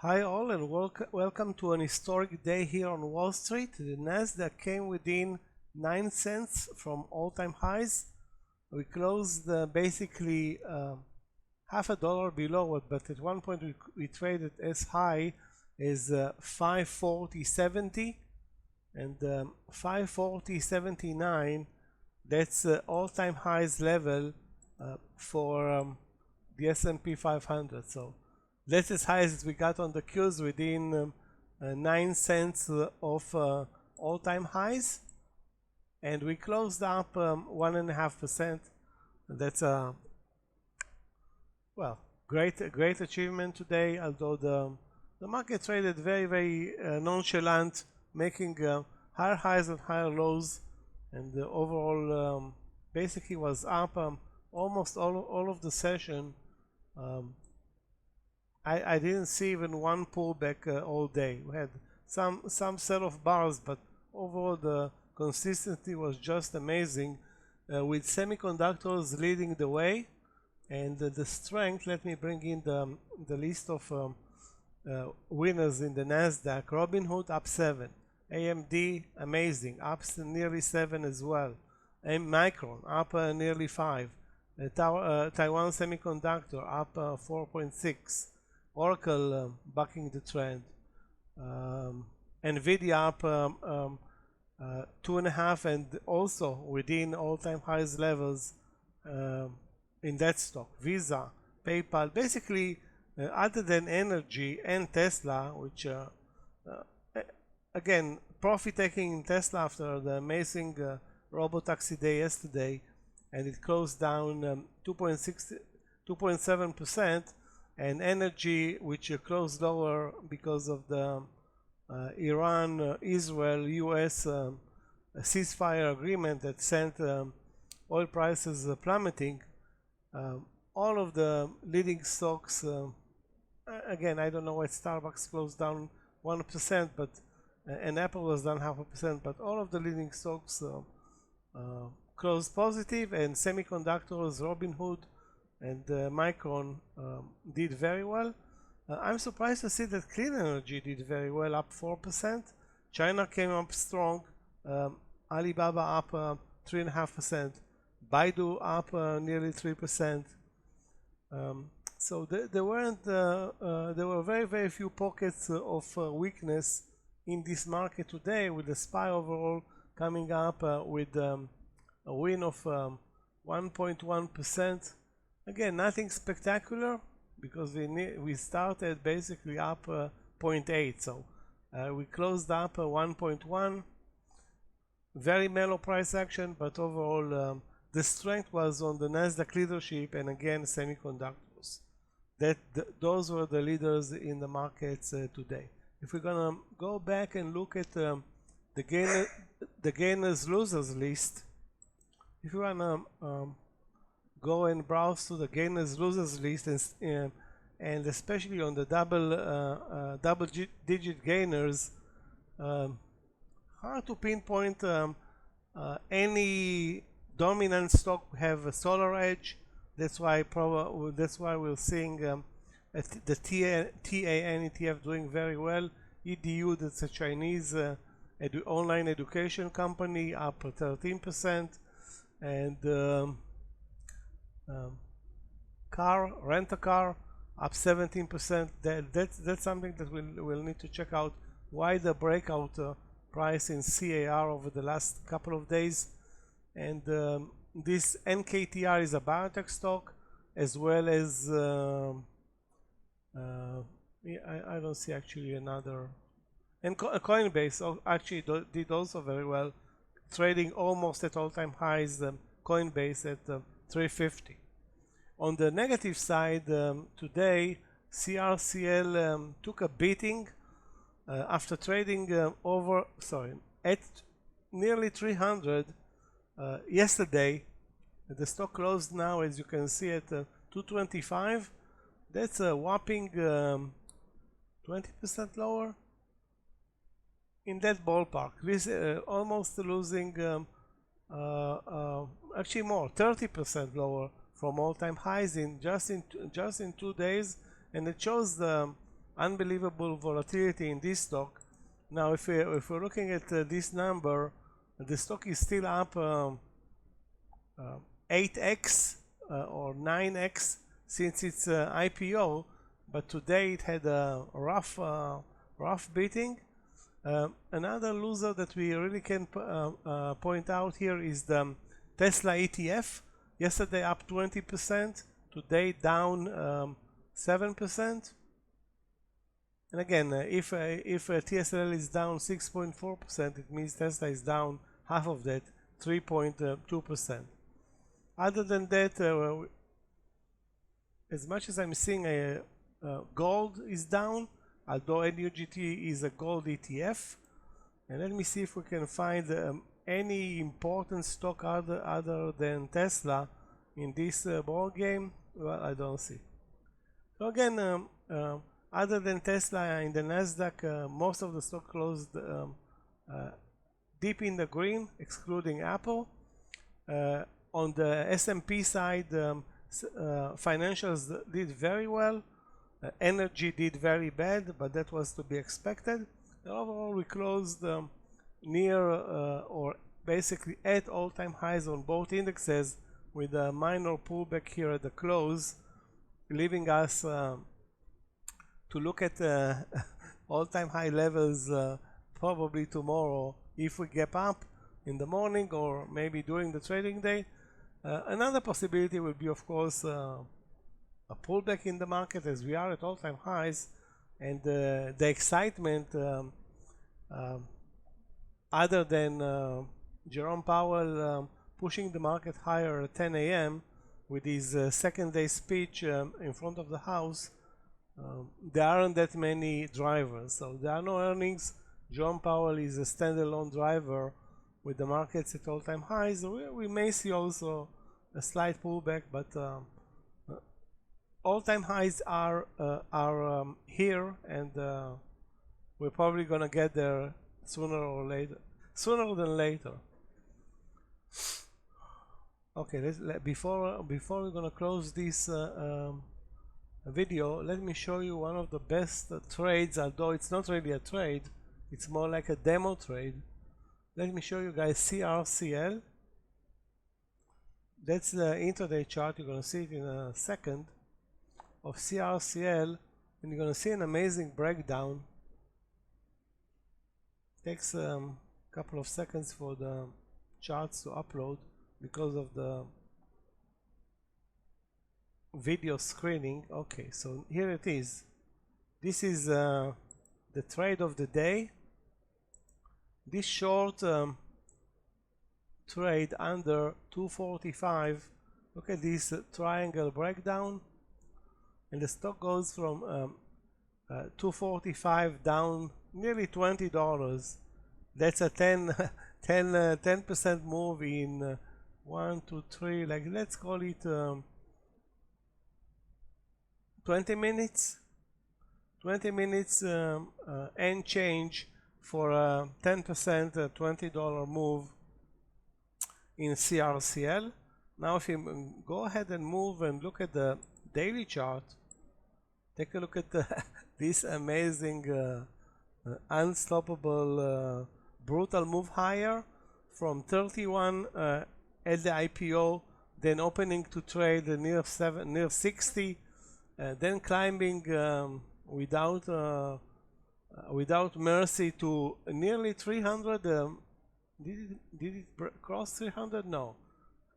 Hi all and welcome to an historic day here on Wall Street. The Nasdaq came within 9 cents from all-time highs. We closed basically half a dollar below it, but at one point we traded as high as 540.70 and 540.79. That's all-time highs level for the S&P 500. So that's as high as we got on the Qs within 9 cents of all-time highs, and we closed up 1.5%. That's a great achievement today. Although the market traded very nonchalant, making higher highs and higher lows, and the overall basically was up almost all of the session. I didn't see even one pullback all day. We had some sell-off bars, but overall the consistency was just amazing, with semiconductors leading the way, and the strength. Let me bring in the list of winners in the Nasdaq. Robinhood up 7, AMD amazing, up nearly 7 as well. Micron up nearly 5. Taiwan Semiconductor up 4.6. Oracle bucking the trend. Nvidia up 2.5, and also within all-time highs levels in that stock. Visa, PayPal, basically other than energy and Tesla, which again profit taking in Tesla after the amazing robotaxi day yesterday, and it closed down 2.7%. And energy, which closed lower because of the Iran, Israel, US ceasefire agreement that sent oil prices plummeting. All of the leading stocks, again, I don't know why Starbucks closed down 1%, but and Apple was down 0.5%, but all of the leading stocks closed positive, and semiconductors, Robinhood and Micron did very well. I'm surprised to see that clean energy did very well, up 4%. China came up strong. Alibaba up 3.5%. Baidu up nearly 3%. So there were very few pockets of weakness in this market today, with the SPY overall coming up with a win of 1.1%. Again, nothing spectacular, because we started basically up 0.8, so we closed up 1.1. Very mellow price action, but overall the strength was on the Nasdaq leadership, and again semiconductors. Those were the leaders in the markets today. If we're gonna go back and look at the gainers losers list, if you wanna go and browse to the gainers losers list, and especially on the double digit gainers, hard to pinpoint any dominant stock have a solar edge. That's why we're seeing the TAN ETF doing very well. EDU, that's a Chinese online education company, up 13%, and rent-a-car up 17%. That's something that we'll need to check out. Why the breakout price in CAR over the last couple of days. And this NKTR is a biotech stock, as well as I don't see actually another. And Coinbase actually did also very well, trading almost at all-time highs. Coinbase at 350. On the negative side, today CRCL took a beating after trading at nearly 300 yesterday. The stock closed now, as you can see, at 225. That's a whopping 20% lower. In that ballpark, this almost losing actually more, 30% lower from all-time highs in just in 2 days, and it shows the unbelievable volatility in this stock. Now if we're looking at this number, the stock is still up 8x or 9x since its IPO, but today it had a rough beating. Another loser that we really can point out here is the Tesla ETF. Yesterday up 20%, today down 7%. And again, if TSL is down 6.4%, it means Tesla is down half of that, 3.2%. Other than that, as much as I'm seeing gold is down, although NUGT is a gold ETF. And let me see if we can find any important stock other than Tesla in this ball game. Well, I don't see. So again, other than Tesla in the Nasdaq, most of the stock closed deep in the green, excluding Apple. On the S&P side, financials did very well. Energy did very bad, but that was to be expected. Overall, we closed near or basically at all-time highs on both indexes, with a minor pullback here at the close, leaving us to look at all-time high levels probably tomorrow if we gap up in the morning or maybe during the trading day. Another possibility will be, of course, a pullback in the market, as we are at all-time highs, and the excitement other than Jerome Powell pushing the market higher at 10 a.m. with his second day speech in front of the House, there aren't that many drivers. So there are no earnings. Jerome Powell is a standalone driver with the markets at all-time highs. We may see also a slight pullback, but all-time highs are here, and we're probably gonna get there sooner than later. Okay, before we're gonna close this video, let me show you one of the best trades, although it's not really a trade, it's more like a demo trade. Let me show you guys CRCL. That's the intraday chart. You're gonna see it in a second of CRCL, and you're gonna see an amazing breakdown. Takes a couple of seconds for the charts to upload because of the video screening. Okay, so here it is. This is the trade of the day. This short trade under 245. Look at this triangle breakdown, and the stock goes from 245 down nearly $20. That's a 10% move in 1, 2, 3, like let's call it 20 minutes. 20 minutes and change for a 10% $20 move in CRCL. Now if you go ahead and move and look at the daily chart, take a look at this amazing unstoppable brutal move higher from 31 at the IPO, then opening to trade near 60, then climbing without mercy to nearly 300. Did it cross 300? No.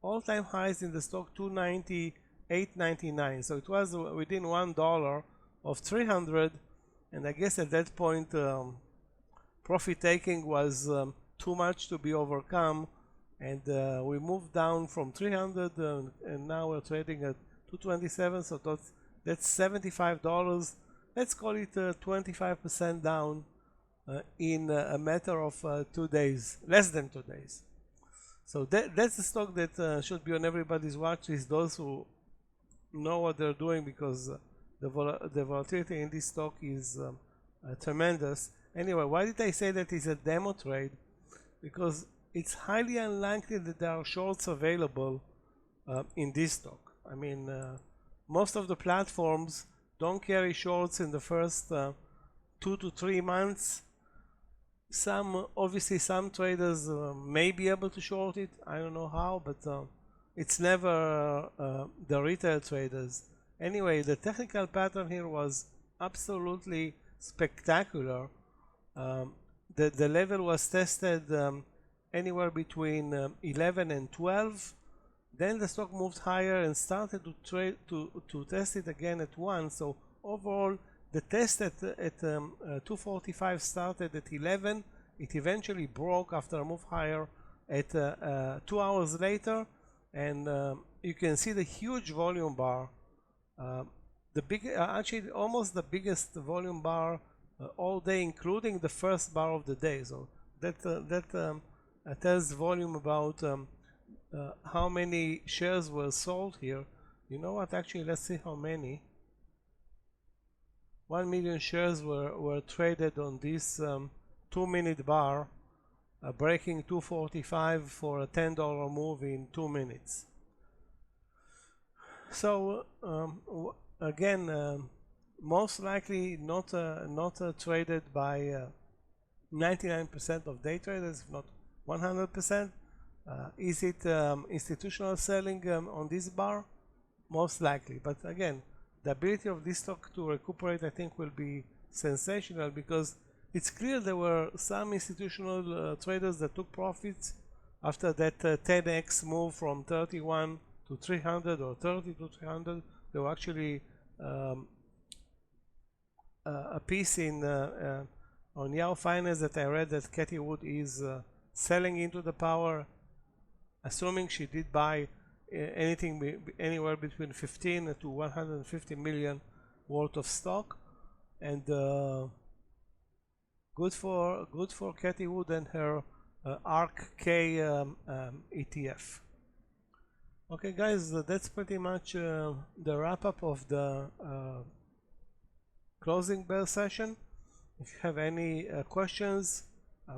All-time highs in the stock 290, 899. So it was within $1 of 300, and I guess at that point profit taking was too much to be overcome, and we moved down from 300 and now we're trading at 227. So that's $75. Let's call it 25% down in a matter of 2 days, less than 2 days. So that's the stock that should be on everybody's watch list, those who know what they're doing, because the volatility in this stock is tremendous. Anyway, why did I say that it's a demo trade? Because it's highly unlikely that there are shorts available in this stock. I mean, most of the platforms don't carry shorts in the first 2 to 3 months. Obviously some traders may be able to short it. I don't know how, but it's never the retail traders. Anyway, the technical pattern here was absolutely spectacular. The level was tested anywhere between 11 and 12. Then the stock moved higher and started to test it again at 1. So overall, the test at 245 started at 11. It eventually broke after a move higher at 2 hours later, and you can see the huge volume bar. Actually, almost the biggest volume bar all day, including the first bar of the day. So that tells volume about how many shares were sold here. You know what? Actually, let's see how many. 1 million shares were traded on this 2-minute bar, breaking 245 for a $10 move in 2 minutes. So again, most likely not traded by 99% of day traders, if not 100%. Is it institutional selling on this bar? Most likely, but again, the ability of this stock to recuperate, I think, will be sensational, because it's clear there were some institutional traders that took profits after that 10x move from 31 to 300 or 30 to 300. There were actually a piece on Yahoo Finance that I read that Cathie Wood is selling into the power, assuming she did buy anything anywhere between 15 to 150 million worth of stock, and good for Cathie Wood and her ARK-K ETF. Okay, guys, that's pretty much the wrap up of the closing bell session. If you have any questions,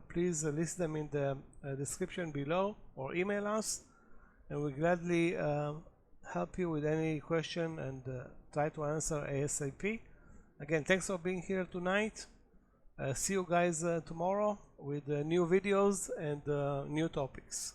please list them in the description below or email us, and we'll gladly help you with any question and try to answer ASAP. Again, thanks for being here tonight. See you guys tomorrow with new videos and new topics.